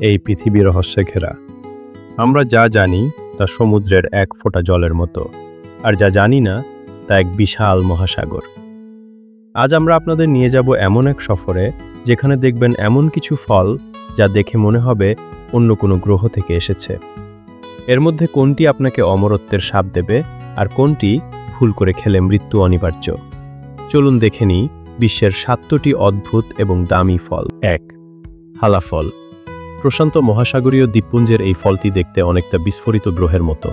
এই পৃথিবী রহস্যে ঘেরা। আমরা যা জানি তা সমুদ্রের এক ফোঁটা জলের মতো, আর যা জানি না তা এক বিশাল মহাসাগর। আজ আমরা আপনাদের নিয়ে যাব এমন এক সফরে যেখানে দেখবেন এমন কিছু ফল যা দেখে মনে হবে অন্য কোনো গ্রহ থেকে এসেছে। এর মধ্যে কোনটি আপনাকে অমরত্বের স্বাদ দেবে আর কোনটি ভুল করে খেলে মৃত্যু অনিবার্য। চলুন দেখে নিই বিশ্বের 7টি অদ্ভুত এবং দামি ফল। 1. হালা ফল। প্রশান্ত মহাসাগরীয় দ্বীপপুঞ্জের এই ফলটি দেখতে অনেকটা বিস্ফোরিত গ্রহের মতো।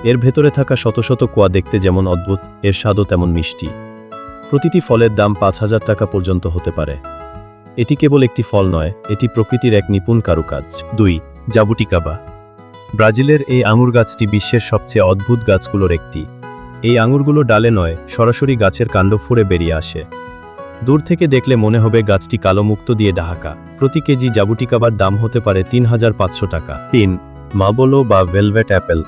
এর ভেতরে থাকা শত শত কোয়া দেখতে যেমন অদ্ভুত, এর স্বাদও তেমন মিষ্টি। প্রতিটি ফলের দাম 5,000 টাকা পর্যন্ত হতে পারে। এটি কেবল একটি ফল নয়, এটি প্রকৃতির এক নিপুণ কারুকাজ। 2. জাবুটিকাবা। ব্রাজিলের এই আঙুর গাছটি বিশ্বের সবচেয়ে অদ্ভুত গাছগুলোর একটি। এই আঙুরগুলো ডালে নয়, সরাসরি গাছের কাণ্ড ফুঁড়ে বেরিয়ে আসে। দূর থেকে দেখলে মনে হবে গাছটি কালো মুক্তো দিয়ে ঢাকা। প্রতি কেজি জাবুটিকাবার দাম হতে পারে 3,500 টাকা। 3. মার্বলো বা ভেলভেট অ্যাপেল।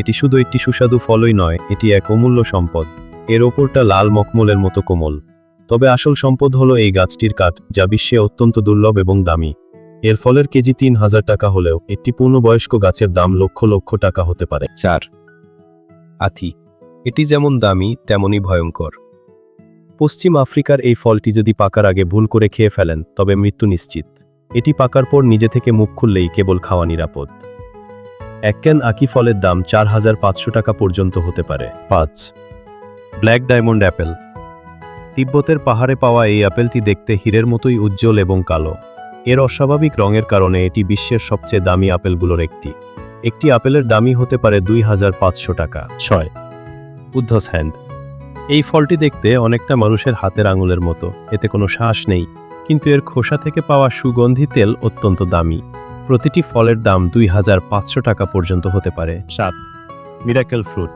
এটি শুধু একটি সুস্বাদু ফলই নয়, এটি এক অমূল্য সম্পদ। এর ওপরটা লাল মখমলের মতো কোমল। তবে আসল সম্পদ হলো এই গাছটির কাঠ, যা বিশ্বে অত্যন্ত দুর্লভ এবং দামি। এর ফলের কেজি 3,000 টাকা হলেও একটি পূর্ণবয়স্ক গাছের দাম লক্ষ লক্ষ টাকা হতে পারে। 4. আথি। এটি যেমন দামি তেমনই ভয়ঙ্কর। পশ্চিম আফ্রিকার এই ফলটি যদি পাকার আগে ভুল করে খেয়ে ফেলেন তবে মৃত্যু নিশ্চিত। এটি পাকার পর নিজে থেকে মুখ খুললেই কেবল খাওয়া নিরাপদ। এক ক্যান আকি ফলের দাম 4,500 টাকা পর্যন্ত হতে পারে। 5. Black diamond Apple. তিব্বতের পাহাড়ে পাওয়া এই আপেলটি দেখতে হীরের মতোই উজ্জ্বল এবং কালো। এর অস্বাভাবিক রঙের কারণে এটি বিশ্বের সবচেয়ে দামি আপেলগুলোর একটি। একটি আপেলের দামই হতে পারে 2,500 টাকা। 6. বুদ্ধস হ্যান্ড। এই ফলটি দেখতে অনেকটা মানুষের হাতের আঙুলের মতো। এতে কোনো শ্বাস নেই, কিন্তু এর খোসা থেকে পাওয়া সুগন্ধি তেল অত্যন্ত দামি। প্রতিটি ফলের দাম 2,500 টাকা পর্যন্ত হতে পারে। 7. Miracle fruit.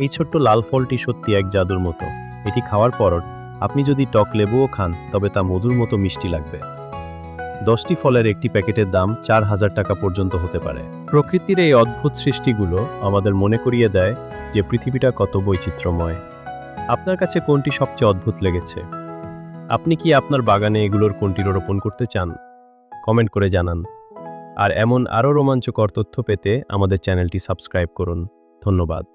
এই ছোট্ট লাল ফলটি সত্যি এক জাদুর মতো। এটি খাওয়ার পর আপনি যদি টক লেবুও খান তবে তা মধুর মতো মিষ্টি লাগবে। 10টি ফলের একটি প্যাকেটের দাম 4,000 টাকা পর্যন্ত হতে পারে। প্রকৃতির এই অদ্ভুত সৃষ্টিগুলো আমাদের মনে করিয়ে দেয় যে পৃথিবীটা কত বৈচিত্র্যময়। আপনার কাছে কোনটি সবচেয়ে অদ্ভুত লেগেছে? আপনি কি আপনার বাগানে এগুলোর কোনটির রোপণ করতে চান? কমেন্ট করে জানান। আর এমন আরও রোমাঞ্চকর তথ্য পেতে আমাদের চ্যানেলটি সাবস্ক্রাইব করুন। ধন্যবাদ।